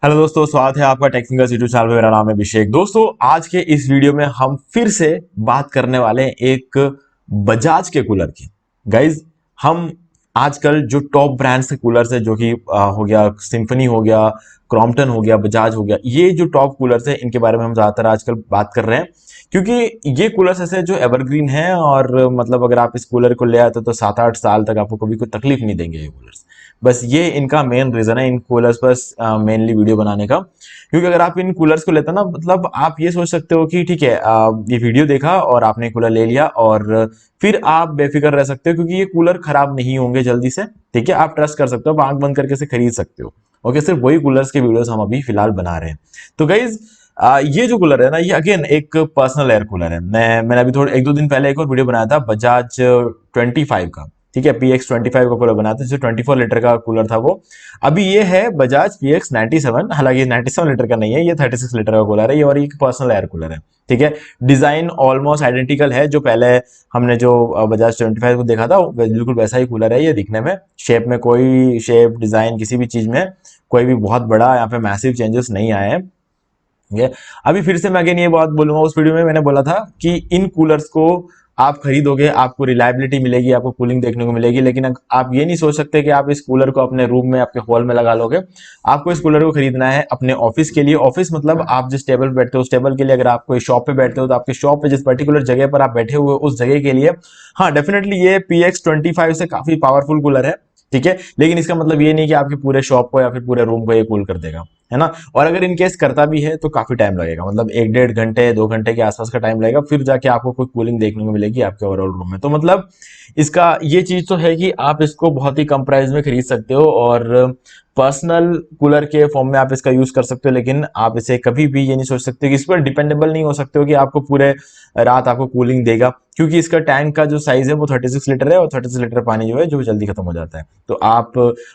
Hello दोस्तों, स्वागत है आपका टेक्निकल यूट्यूब चैनल पे। मेरा नाम है अभिषेक। दोस्तों, आज के इस वीडियो में हम फिर से बात करने वाले हैं एक बजाज के कूलर की। गाइज, हम आजकल जो टॉप ब्रांड्स के कूलर्स है, जो कि हो गया सिम्फनी, हो गया क्रॉम्पटन, हो गया बजाज, हो गया, ये जो टॉप कूलर्स है इनके बारे में हम ज्यादातर आजकल बात कर रहे हैं, क्योंकि ये कूलर्स ऐसे जो एवरग्रीन है और मतलब अगर आप इस कूलर को ले आते हो तो 7-8 साल तक आपको कभी कोई तकलीफ नहीं देंगे ये कूलर्स। बस ये इनका मेन रीजन है इन कूलर्स पर मेनली वीडियो बनाने का। क्योंकि अगर आप इन कूलर्स को लेते हो ना, मतलब आप ये सोच सकते हो कि ठीक है, ये वीडियो देखा और आपने कूलर ले लिया और फिर आप बेफिक्र रह सकते हो, क्योंकि ये कूलर खराब नहीं होंगे जल्दी से। ठीक है, आप ट्रस्ट कर सकते हो, आप आंख बंद करके से खरीद सकते हो। ओके, सिर्फ वही कूलर्स के वीडियोस हम अभी फिलहाल बना रहे हैं। तो गाइज, ये जो कूलर है ना, ये अगेन एक पर्सनल एयर कूलर है। मैंने अभी थोड़े 1-2 दिन पहले एक और वीडियो बनाया था बजाज 25 का। ठीक है, PX25 का कूलर बनाया था, जो 24 लीटर का कूलर था वो। अभी ये है बजाज PX97। हालांकि ये 97 लीटर का नहीं है, ये 36 लीटर का कूलर है ये, और ये पर्सनल एयर कूलर है। ठीक है, डिजाइन ऑलमोस्ट आइडेंटिकल है, जो पहले हमने जो बजाज 25 को देखा था बिल्कुल वैसा ही कूलर है ये दिखने में। शेप में कोई शेप डिजाइन किसी भी चीज में कोई भी बहुत बड़ा यहाँ पे मैसिव चेंजेस नहीं आए हैं। ठीक है, अभी फिर से मैं अगेन ये बात बोलूंगा, उस वीडियो में मैंने बोला था कि इन कूलर्स को आप खरीदोगे, आपको रिलायबिलिटी मिलेगी, आपको कूलिंग देखने को मिलेगी, लेकिन आप ये नहीं सोच सकते कि आप इस कूलर को अपने रूम में, आपके हॉल में लगा लोगे। आपको इस कूलर को खरीदना है अपने ऑफिस के लिए। ऑफिस मतलब आप जिस टेबल पे बैठते हो उस टेबल के लिए। अगर आप कोई शॉप पे बैठते हो तो आपके शॉप पे जिस पर्टिकुलर जगह पर आप बैठे हुए हो उस जगह के लिए। हाँ, डेफिनेटली ये PX25 से काफी पावरफुल कूलर है। ठीक है, लेकिन इसका मतलब ये नहीं कि आपके पूरे शॉप को या फिर पूरे रूम को ये कूल कर देगा, है ना। और अगर इनकेस करता भी है तो काफी टाइम लगेगा, मतलब 1-1.5 घंटे 2 घंटे के आसपास का टाइम लगेगा, फिर जाके आपको कोई कूलिंग देखने को मिलेगी आपके ओवरऑल रूम में। तो मतलब इसका ये चीज तो है कि आप इसको बहुत ही कम प्राइस में खरीद सकते हो और पर्सनल कूलर के फॉर्म में आप इसका यूज कर सकते हो, लेकिन आप इसे कभी भी ये नहीं सोच सकते कि इस पर डिपेंडेबल नहीं हो सकते हो कि आपको पूरे रात आपको कूलिंग देगा, क्योंकि इसका टैंक का जो साइज है वो 36 लीटर है, और 36 लीटर पानी जो है जो जल्दी खत्म हो जाता है। तो आप,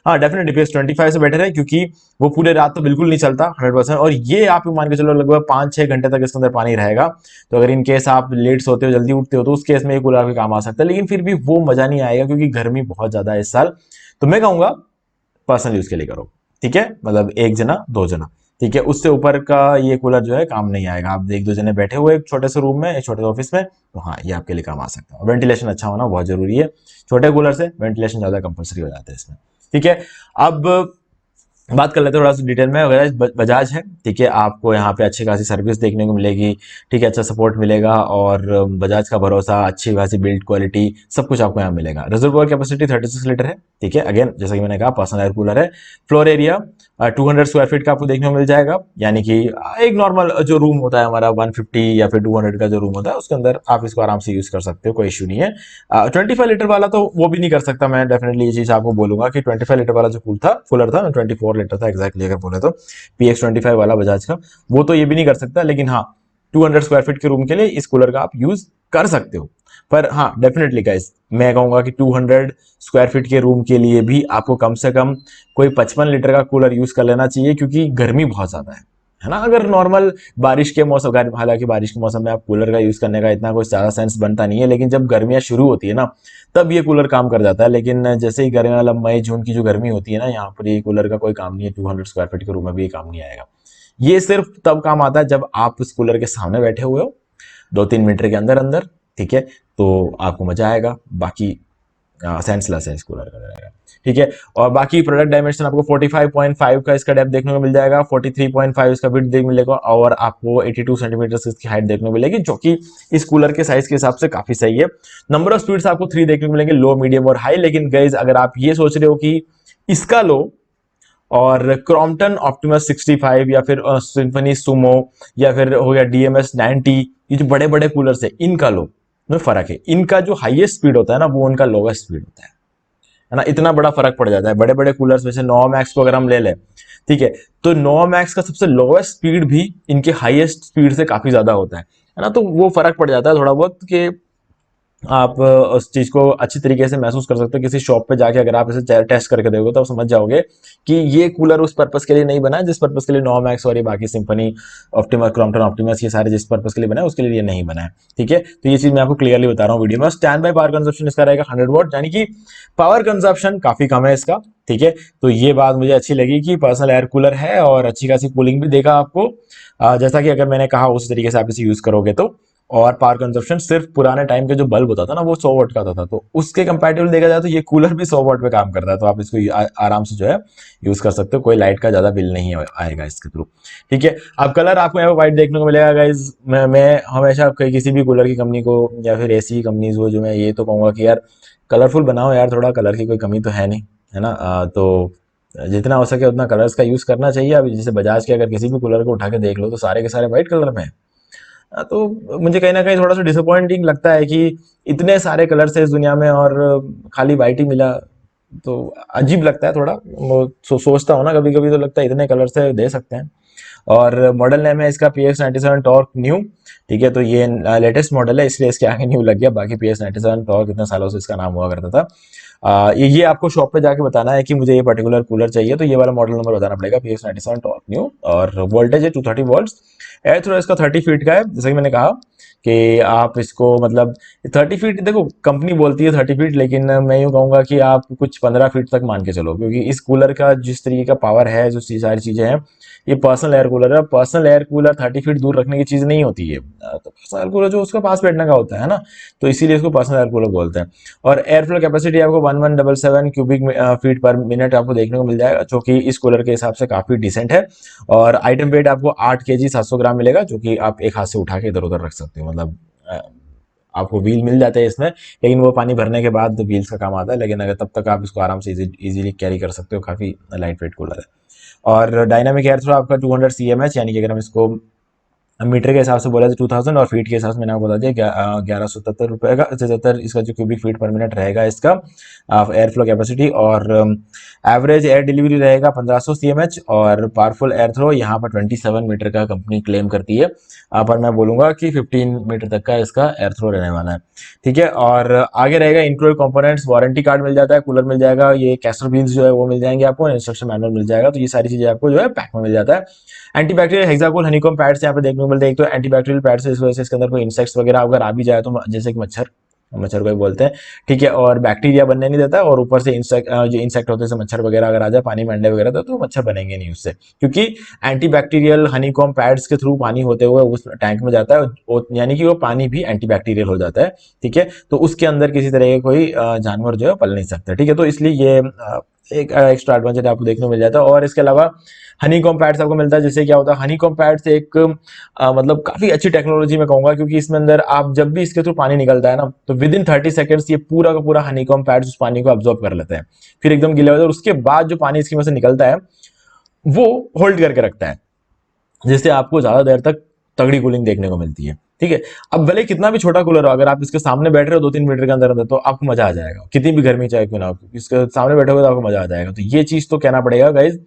हाँ, डेफिनेटली PX25 से बेटर है, क्योंकि वो पूरे रात तो बिल्कुल नहीं चलता 100%, और ये आप मान के चलो लगभग 5-6 घंटे तक इसके अंदर पानी रहेगा। तो अगर इन केस आप लेट सोते हो जल्दी उठते हो तो उस केस में ये कूलर आपके काम आ सकता है, लेकिन फिर भी वो मजा नहीं आएगा, क्योंकि गर्मी बहुत ज्यादा है इस साल। तो मैं कहूंगा पर्सनल यूज के लिए करो। ठीक है, मतलब 1 जना 2 जना, ठीक है, उससे ऊपर का ये कूलर जो है काम नहीं आएगा। आप 1-2 जने बैठे हुए एक छोटे से रूम में, एक छोटे से ऑफिस में, तो हाँ, ये आपके लिए काम आ सकता है। वेंटिलेशन अच्छा होना बहुत जरूरी है, छोटे कूलर से वेंटिलेशन ज्यादा कंपलसरी हो जाता है इसमें। ठीक है, अब बात कर लेते हैं थोड़ा सा डिटेल में। बजाज बजाज है, ठीक है, आपको यहाँ पे अच्छी खासी सर्विस देखने को मिलेगी। ठीक है, अच्छा सपोर्ट मिलेगा, और बजाज का भरोसा, अच्छी खासी बिल्ड क्वालिटी, सब कुछ आपको यहाँ मिलेगा। रिजर्वोयर कैपेसिटी 36 लीटर है। ठीक है, अगेन जैसा कि मैंने कहा पर्सनल एयर कूलर है। फ्लोर एरिया 200 स्क्वायर फीट का आपको देखने को मिल जाएगा, यानी कि एक नॉर्मल जो रूम होता है हमारा 150 या फिर 200 का जो रूम होता है उसके अंदर आप इसको आराम से यूज कर सकते हो, कोई इश्यू नहीं है। 25 लीटर वाला तो वो भी नहीं कर सकता, मैं डेफिनेटली ये चीज आपको बोलूंगा कि 25 लीटर वाला जो कूलर था 24 लीटर था एग्जैक्टली, अगर बोले तो PX25 वाला बजाज का, वो तो ये भी नहीं कर सकता। लेकिन हाँ, 200 स्क्वायर फीट के रूम के लिए इस कूलर का आप यूज कर सकते हो। पर हाँ, डेफिनेटली गाइस, मैं कहूंगा कि 200 स्क्वायर फीट के रूम के लिए भी आपको कम से कम कोई 55 लीटर का कूलर यूज कर लेना चाहिए, क्योंकि गर्मी बहुत ज्यादा है ना। अगर नॉर्मल बारिश के मौसम, हालांकि बारिश के मौसम में आप कूलर का यूज करने का इतना कुछ ज्यादा सेंस बनता नहीं है, लेकिन जब गर्मियां शुरू होती है ना, तब ये कूलर काम कर जाता है। लेकिन जैसे ही गर्मी, मतलब मई जून की जो गर्मी होती है ना, यहाँ पर ये कूलर का कोई काम नहीं है। 200 स्क्वायर फीट के रूम में भी ये काम नहीं आएगा। ये सिर्फ तब काम आता है जब आप उस कूलर के सामने बैठे हुए हो 2-3 मीटर के अंदर अंदर। ठीक है, तो आपको मजा आएगा, बाकी सेंसलेस है इस कूलर का रहेगा। ठीक है, और बाकी प्रोडक्ट डायमेंशन आपको 45.5 का इसका डेप्थ देखने को मिल जाएगा, 43.5 इसका विड्थ देखने मिलेगा, और आपको 82 सेंटीमीटर इसकी हाइट देखने को मिलेगी, जो कि इस कूलर के साइज के हिसाब से काफी सही है। नंबर ऑफ स्पीड्स आपको 3 देखने को मिलेंगे, लो, मीडियम और हाई। लेकिन गाइस, अगर आप ये सोच रहे हो कि इसका लो और क्रॉम्पटन ऑप्टिमस 65 या फिर सिम्फनी सुमो या फिर हो गया DMS 90, ये जो बड़े बड़े कूलर्स है इनका लो में फर्क है। इनका जो हाईएस्ट स्पीड होता है ना, वो उनका लोवेस्ट स्पीड होता है ना। इतना बड़ा फर्क पड़ जाता है। बड़े बड़े कूलर्स में से नोवा मैक्स को अगर हम ले लें, ठीक है, तो नोवा मैक्स का सबसे लोवेस्ट स्पीड भी इनके हाईएस्ट स्पीड से काफी ज्यादा होता है ना। तो वो फर्क पड़ जाता है थोड़ा बहुत कि आप उस चीज को अच्छी तरीके से महसूस कर सकते हो। किसी शॉप पे जाके अगर आप इसे टेस्ट करके देखोगे तो आप समझ जाओगे कि ये कूलर उस पर्पस के लिए नहीं बना है जिस पर्पस के लिए नॉमैक्स और ये बाकी सिंफनी, ऑप्टिमा, क्रॉम्पटन ऑप्टिमस, ये सारे जिस पर्पस के लिए बना है उसके लिए ये नहीं बना है। ठीक है, तो ये चीज मैं आपको क्लियरली बता रहा हूँ वीडियो में। स्टैंड बाय पावर कंजप्शन इसका रहेगा 100 वॉट, यानी कि पावर कंजप्शन काफी कम है इसका। ठीक है, तो ये बात मुझे अच्छी लगी कि पर्सनल एयर कूलर है और अच्छी खासी कूलिंग भी देगा आपको, जैसा कि अगर मैंने कहा उस तरीके से आप इसे यूज करोगे तो। और पावर कंजप्शन सिर्फ पुराने टाइम के जो बल्ब होता था ना वो 100 वॉट का था, तो उसके कंपैरेटिव देखा जाए तो ये कूलर भी 100 वॉट पे काम करता है, तो आप इसको आराम से जो है यूज कर सकते हो, कोई लाइट का ज्यादा बिल नहीं आएगा इसके थ्रू। ठीक है, अब कलर आपको यहाँ पे व्हाइट देखने को मिलेगा गाइज। मैं हमेशा किसी भी कूलर की कंपनी को या फिर एसी की कंपनीज को जो मैं ये तो कहूंगा कि यार कलरफुल बनाओ यार, थोड़ा कलर की कोई कमी तो है नहीं, है ना। तो जितना हो सके उतना कलर्स का यूज करना चाहिए। अब जैसे बजाज के अगर किसी भी कूलर को उठा के देख लो तो सारे के सारे व्हाइट कलर में है। तो मुझे कहीं ना कहीं थोड़ा सा डिसअपॉइंटिंग लगता है कि इतने सारे कलर्स है इस दुनिया में और खाली वाइट ही मिला, तो अजीब लगता है थोड़ा। सोचता हूँ ना कभी कभी तो लगता है इतने कलर्स है दे सकते हैं। और मॉडल नेम है इसका PX97 टॉर्क न्यू। ठीक है, तो ये लेटेस्ट मॉडल है इसलिए इसके आगे न्यू लग गया, बाकी PX97 टॉर्क इतने सालों से इसका नाम हुआ करता था। ये आपको शॉप पे जाके बताना है कि मुझे ये पर्टिकुलर कूलर चाहिए, तो ये वाला मॉडल नंबर बताना पड़ेगा, PX97 टॉर्क न्यू। और वोल्टेज है 230 वोल्ट। एयर थ्रो इसका 30 फीट का है, जैसे कि मैंने कहा कि आप इसको मतलब 30 फीट, देखो कंपनी बोलती है 30 फीट, लेकिन मैं यूँ कहूँगा कि आप कुछ 15 फीट तक मान के चलो, क्योंकि इस कूलर का जिस तरीके का पावर है, जो सारी चीज़ें हैं, ये पर्सनल एयर कूलर है। पर्सनल एयर कूलर 30 फीट दूर रखने की चीज़ नहीं होती है। तो पर्सनल एयर कूलर जो उसका पास बैठने का होता है ना, तो इसीलिए इसको पर्सनल एयर कूलर बोलते हैं। और एयर फ्लो कैपेसिटी आपको 1177 क्यूबिक फीट पर मिनट आपको देखने को मिल जाएगा, जो कि इस कूलर के हिसाब से काफ़ी डिसेंट है। और आइटम वेट आपको 8 kg 700 ग्राम मिलेगा, जो कि आप एक हाथ से उठा के इधर उधर रख सकते हो। मतलब आपको व्हील मिल जाते हैं इसमें, लेकिन वो पानी भरने के बाद व्हील्स का काम आता है, लेकिन अगर तब तक आप इसको आराम से इजीली कैरी कर सकते हो, काफ़ी लाइट वेट कूलर है। और डायनामिक एयर थ्रो आपका 200 CMH, यानी कि अगर हम इसको मीटर के हिसाब से बोला तो 2000, और फीट के हिसाब से मैंने आपको बता दिया 1170 रुपए का 77 इसका जो क्यूबिक फीट पर मिनट रहेगा इसका एयर फ्लो कैपेसिटी। और एवरेज एयर डिलीवरी रहेगा 1500 CMH। और पावरफुल एयर थ्रो यहाँ पर 27 मीटर का कंपनी क्लेम करती है, पर मैं बोलूंगा कि 15 मीटर तक का इसका एयर थ्रो रहने वाला है। ठीक है, और आगे रहेगा इंक्लूड कंपोनेंट्स, वारंटी कार्ड मिल जाता है, कूलर मिल जाएगा, ये कैस्टर व्हील्स जो है वो मिल जाएंगे आपको, इंस्ट्रक्शन मैनुअल मिल जाएगा, तो ये सारी चीजें आपको जो है पैक में मिल जाता है। एंटीबैक्टीरियल हेक्साकोल हनीकॉम पैड्स यहाँ पे देखने को मिलते हैं। एक तो एंटीबैक्टीरियल पैड्स है, इस वजह से इसके अंदर कोई इंसेक्ट्स वगैरह अगर आ भी जाए तो, जैसे कि मच्छर, मच्छर को ही बोलते हैं। ठीक है, और बैक्टीरिया बनने नहीं देता, और ऊपर से इंसेक्ट जो इंसेक्ट होते हैं मच्छर वगैरह अगर आ जाए पानी में अंडे वगैरह, तो मच्छर बनेंगे नहीं उससे, क्योंकि एंटीबैक्टीरियल हनीकॉम पैड्स के थ्रू पानी होते हुए उस टैंक में जाता है, यानी कि वो पानी भी एंटीबैक्टीरियल हो जाता है। ठीक है, तो उसके अंदर किसी तरह के कोई जानवर जो है पल नहीं सकता। ठीक है, तो इसलिए ये एक एक्स्ट्रा एडवांटेज आपको देखने को मिल जाता है। और इसके अलावा हनी कॉम पैड्स आपको मिलता है, जिससे क्या होता है, हनी कॉम पैड्स एक मतलब काफी अच्छी टेक्नोलॉजी मैं कहूंगा, क्योंकि इसमें अंदर आप जब भी इसके थ्रू पानी निकलता है ना, तो विद इन 30 सेकेंड्स ये पूरा का पूरा हनी कॉम पैड्स उस पानी को अब्जॉर्ब कर लेते हैं, फिर एकदम गीला हो जाता है, और उसके बाद जो पानी इसकी में से निकलता है वो होल्ड करके रखता है, जिससे आपको ज्यादा देर तक तगड़ी कूलिंग देखने को मिलती है। ठीक है, अब भले कितना भी छोटा कूलर हो, अगर आप इसके सामने बैठ रहे हो 2-3 मीटर के अंदर अंदर, तो आपको मजा आ जाएगा, कितनी भी गर्मी चाहे क्यों ना हो, इसके सामने बैठोगे तो आपको मजा आ जाएगा। तो ये चीज तो कहना पड़ेगा गाइज,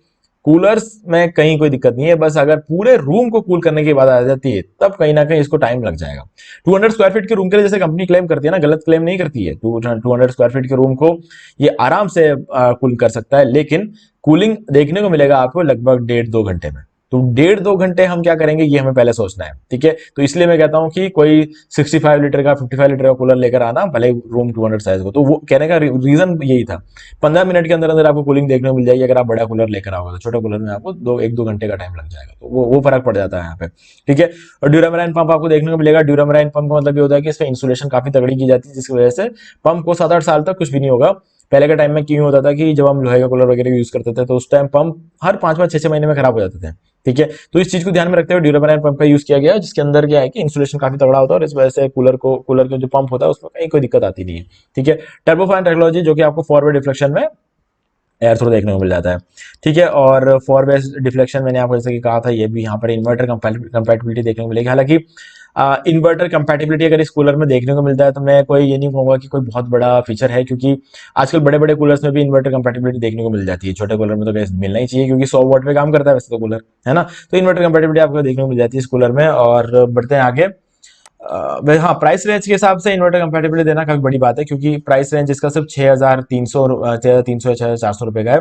कूलर्स में कहीं कोई दिक्कत नहीं है, बस अगर पूरे रूम को कूल करने की बात आ जाती है तब कहीं ना कहीं इसको टाइम लग जाएगा। 200 स्क्वायर फीट के रूम के लिए जैसे कंपनी क्लेम करती है ना, गलत क्लेम नहीं करती है। 200 स्क्वायर फीट के रूम को ये आराम से कूल कर सकता है, लेकिन कूलिंग देखने को मिलेगा आपको लगभग 1.5-2 घंटे में। तो 1.5-2 घंटे हम क्या करेंगे ये हमें पहले सोचना है। ठीक है, तो इसलिए मैं कहता हूं कि कोई 65 लीटर का 55 लीटर का कूलर लेकर आना, भले रूम 200 साइज को। तो वो कहने का रीजन यही था, 15 मिनट के अंदर अंदर आपको कूलिंग देखने को मिल जाएगी। अगर आप बड़ा कूलर लेकर आओगे तो छोटे कूलर में आपको 1-2 घंटे का टाइम लग जाएगा, तो वो फर्क पड़ जाता है यहाँ पे। ठीक है, और ड्यूरामराइन पंप आपको देखने को मिलेगा। ड्यूरामराइन पंप का मतलब ये होता है कि इसमें इंसुलेशन काफी तगड़ी की जाती है, जिसकी वजह से पंप को 7-8 साल तक कुछ भी नहीं होगा। पहले के टाइम में क्यों होता था कि जब हम लोहे का कूलर वगैरह यूज करते थे तो उस टाइम पंप हर 5-5 6-6 महीने में खराब हो जाते थे। ठीक है, तो इस चीज को ध्यान में रखते हुए ड्यूरामराइन पंप का यूज किया गया, जिसके अंदर क्या है कि इंसुलेशन काफी तगड़ा होता है, और इस वजह से कूलर का जो पंप होता है उसमें कहीं कोई दिक्कत आती नहीं है। ठीक है, टर्बोफैन टेक्नोलॉजी, जो कि आपको फॉरवर्ड डिफ्लेक्शन में एयर थ्रो देखने को मिल जाता है। ठीक है, और फॉरवर्ड डिफ्लेक्शन मैंने आपको जैसे कि कहा था, ये भी यहाँ पर इन्वर्टर कंपैटिबिलिटी देखने को मिलेगी। हालांकि इन्वर्टर कंपैटिबिलिटी अगर इस कूलर में देखने को मिलता है तो मैं कोई ये नहीं कहूंगा कि कोई बहुत बड़ा फीचर है, क्योंकि आजकल बड़े बड़े कूलर्स में भी इन्वर्टर कंपैटिबिलिटी देखने को मिल जाती है। छोटे कूलर में तो गैस मिलना ही चाहिए, क्योंकि 100 वॉट पे काम करता है वैसे तो कूलर, है ना। तो इन्वर्टर कंपैटिबिलिटी आपको देखने को मिल जाती है इस कूलर में। और बढ़ते हैं आगे। हाँ, प्राइस रेंज के हिसाब से इन्वर्टर कंपैटिबिलिटी देना काफी बड़ी बात है, क्योंकि प्राइस रेंज इसका सिर्फ 6,300 या 6,400 रुपए का है।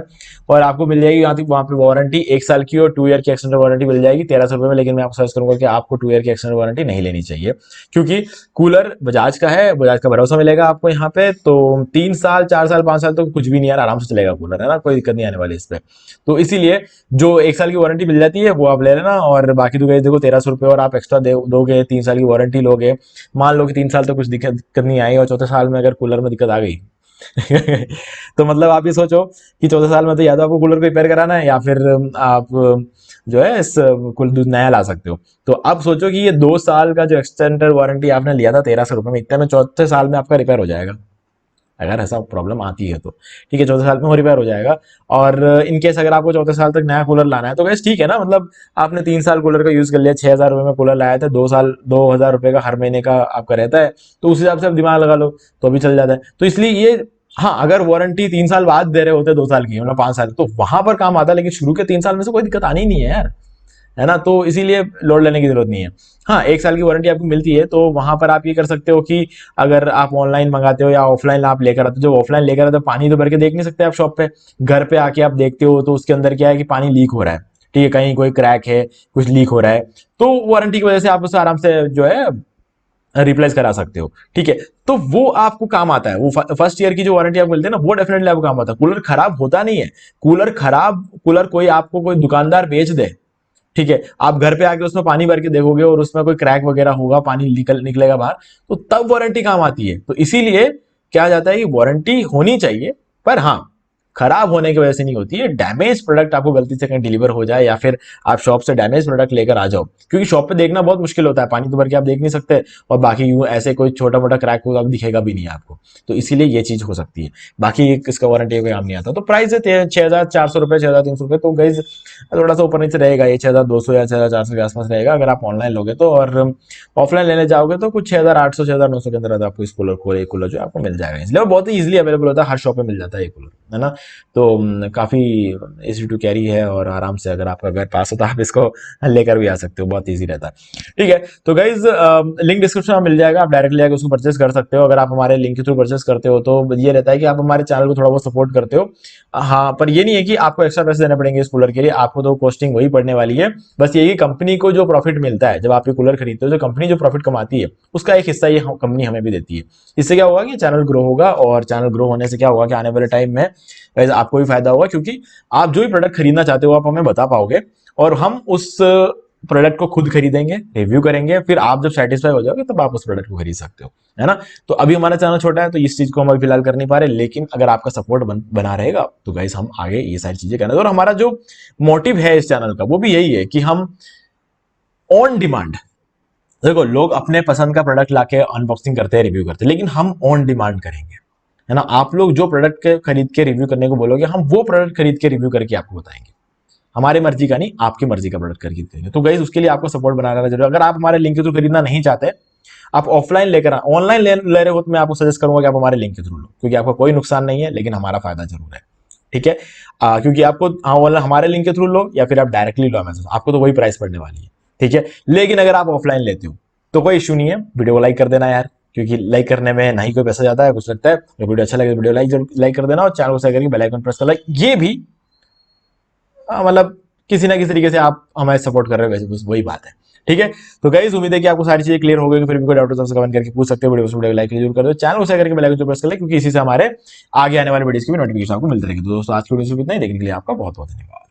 और आपको मिल जाएगी वहाँ पे वारंटी 1 साल की और 2 ईयर की एक्सटेंडेड वारंटी मिल जाएगी 1,300 रुपए में। लेकिन मैं आपको सजेस्ट करूंगा कि आपको 2 ईयर की एक्सटेंडेड वारंटी नहीं लेनी चाहिए, क्योंकि कूलर बजाज का है, बजाज का भरोसा मिलेगा आपको यहाँ पे। तो 3 साल 4 साल 5 साल तो कुछ भी नहीं यार, आराम से चलेगा कूलर, है ना, कोई दिक्कत नहीं आने वाली इस पे। तो इसीलिए जो 1 साल की वारंटी मिल जाती है वो आप ले लेना, और बाकी तो गई देखो 1,300 रुपये और आप एक्स्ट्रा दोगे, 3 साल की वारंटी लोगे। मान लो कि 3 साल तो कुछ दिक्कत नहीं आई और चौथे साल में अगर कूलर में दिक्कत आ गई तो मतलब आप ये सोचो कि चौथे साल में तो या तो आपको कूलर को रिपेयर कराना है, या फिर आप जो है इस कूलर नया ला सकते हो। तो अब सोचो कि ये 2 साल का जो एक्सटेंडेड वारंटी आपने लिया था 1,300 रुपये में, इतने में चौथे साल में आपका रिपेयर हो जाएगा, अगर ऐसा प्रॉब्लम आती है तो। ठीक है, चौथे साल में वो रिपेयर हो जाएगा। और इनकेस अगर आपको चौथे साल तक नया कूलर लाना है तो गैस ठीक है ना, मतलब आपने 3 साल कूलर का यूज कर लिया, 6,000 रुपये में कूलर लाया था, 2 साल 2,000 रुपये का हर महीने का आपका रहता है, तो उस हिसाब से आप दिमाग लगा लो तो भी चल जाता है। तो इसलिए ये, हाँ, अगर वारंटी 3 साल बाद दे रहे होते 2 साल की, मतलब 5 साल, तो वहां पर काम आता है, लेकिन शुरू के 3 साल में से कोई दिक्कत आनी नहीं है यार, है ना। तो इसीलिए लोड लेने की जरूरत नहीं है। हाँ, 1 साल की वारंटी आपको मिलती है, तो वहां पर आप ये कर सकते हो कि अगर आप ऑनलाइन मंगाते हो या ऑफलाइन आप लेकर आते हो, जब ऑफलाइन लेकर आते हो पानी तो भर के देख नहीं सकते आप शॉप पे, घर पे आके आप देखते हो तो उसके अंदर क्या है कि पानी लीक हो रहा है, ठीक है, कहीं कोई क्रैक है, कुछ लीक हो रहा है, तो वारंटी की वजह से आप उसे आराम से जो है रिप्लेस करा सकते हो। ठीक है, तो वो आपको काम आता है, वो फर्स्ट ईयर की जो वारंटी आपको मिलती है ना, वो डेफिनेटली आपको काम आता है। कूलर खराब होता नहीं है, कूलर कोई आपको कोई दुकानदार बेच दे, ठीक है, आप घर पे आके उसमें पानी भर के देखोगे और उसमें कोई क्रैक वगैरह होगा, पानी निकलेगा बाहर, तो तब वारंटी काम आती है। तो इसीलिए क्या जाता है कि वारंटी होनी चाहिए, पर हाँ, खराब होने की वजह से नहीं होती है। डैमेज प्रोडक्ट आपको गलती से कहीं डिलीवर हो जाए, या फिर आप शॉप से डैमेज प्रोडक्ट लेकर आ जाओ, क्योंकि शॉप पे देखना बहुत मुश्किल होता है, पानी तो भर के आप देख नहीं सकते, और बाकी यूं ऐसे कोई छोटा मोटा क्रैक होगा दिखेगा भी नहीं आपको, तो इसीलिए ये चीज हो सकती है। बाकी इसका वारंटी का काम नहीं आता। तो प्राइस है 6,400 रुपये, 6,300 रुपये, तो गाइज थोड़ा सा ऊपर नीचे रहेगा, ये 6,200 या 6,400 के आसपास रहेगा अगर आप ऑनलाइन लोगे तो। और ऑफलाइन लेने जाओगे तो कुछ 6,800 6,900 के अंदर आपको इस कूलर जो आपको मिल जाएगा। इसलिए बहुत ही इजिली अवेलेबल होता है, हर शॉप में मिल जाता है ये कूलर, है ना। तो काफी इजी टू कैरी है, और आराम से अगर आपका घर पास हो तो आप इसको लेकर भी आ सकते हो, बहुत ईजी रहता है। ठीक है, तो गाइज लिंक डिस्क्रिप्शन में मिल जाएगा, आप डायरेक्टली आकर उसको परचेस कर सकते हो। अगर आप हमारे लिंक के थ्रू परचेस करते हो तो ये रहता है कि आप हमारे चैनल को थोड़ा बहुत सपोर्ट करते हो। हाँ, पर ये नहीं है कि आपको एक्स्ट्रा पैसे देने पड़ेंगे इस कूलर के लिए, आपको तो कॉस्टिंग वही पड़ने वाली है। बस यही कंपनी को जो प्रॉफिट मिलता है जब आप ये कूलर खरीदते हो, जो कंपनी जो प्रॉफिट कमाती है उसका एक हिस्सा ये कंपनी हमें भी देती है। इससे क्या होगा कि चैनल ग्रो होगा, और चैनल ग्रो होने से क्या होगा कि आने वाले टाइम में आपको भी फायदा होगा, क्योंकि आप जो भी प्रोडक्ट खरीदना चाहते हो आप हमें बता पाओगे, और हम उस प्रोडक्ट को खुद खरीदेंगे, रिव्यू करेंगे, फिर आप जब सेटिस्फाई हो जाओगे तब आप उस प्रोडक्ट को खरीद सकते हो, है ना। तो अभी हमारा चैनल छोटा है तो इस चीज को हम अभी फिलहाल कर नहीं पा रहे, लेकिन अगर आपका सपोर्ट बना रहेगा तो गाइस हम आगे ये सारी चीजें करना। और हमारा जो मोटिव है इस चैनल का वो भी यही है कि हम ऑन डिमांड, देखो लोग अपने पसंद का प्रोडक्ट लाके अनबॉक्सिंग करते हैं, रिव्यू करते हैं, लेकिन हम ऑन डिमांड करेंगे, है ना। आप लोग जो प्रोडक्ट के खरीद के रिव्यू करने को बोलोगे, हम वो प्रोडक्ट खरीद के रिव्यू करके आपको बताएंगे, हमारी मर्जी का नहीं, आपकी मर्जी का प्रोडक्ट खरीद करेंगे। तो गाइस उसके लिए आपको सपोर्ट बना रहना जरूर। अगर आप हमारे लिंक के थ्रू खरीदना नहीं चाहते, आप ऑफलाइन लेकर ऑनलाइन ले रहे हो, तो मैं आपको सजेस्ट करूंगा कि आप हमारे लिंक के थ्रू लो, क्योंकि आपका कोई नुकसान नहीं है लेकिन हमारा फायदा जरूर है। ठीक है, क्योंकि आपको हमारे लिंक के थ्रू लो या फिर आप डायरेक्टली लो अमेज़न, आपको तो वही प्राइस पड़ने वाली है। ठीक है, लेकिन अगर आप ऑफलाइन लेते हो तो कोई इशू नहीं है, वीडियो को लाइक कर देना यार, क्योंकि लाइक करने में नहीं कोई पैसा जाता है, कुछ लगता है। तो वीडियो अच्छा लगे तो वीडियो लाइक कर देना, और चैनल को शेयर करके बेल आइकन प्रेस कर लाइक, ये भी मतलब किसी ना किसी तरीके से आप हमें सपोर्ट कर रहे हो, वैसे वही बात है। ठीक है, तो गाइस उम्मीद है कि आपको सारी चीजें क्लियर हो गई। फिर भी कोई डाउट हो तो कमेंट करके पूछ सकते हो, वीडियो लाइक जरूर कर दो, चैनल को शेयर करके बेल आइकन प्रेस कर ले, क्योंकि इसी से हमारे आगे आने वाले वीडियोस की भी नोटिफिकेशन आपको मिलती रहेगी। तो दोस्तों आज की वीडियो से इतना ही, देखने के लिए आपका बहुत बहुत धन्यवाद।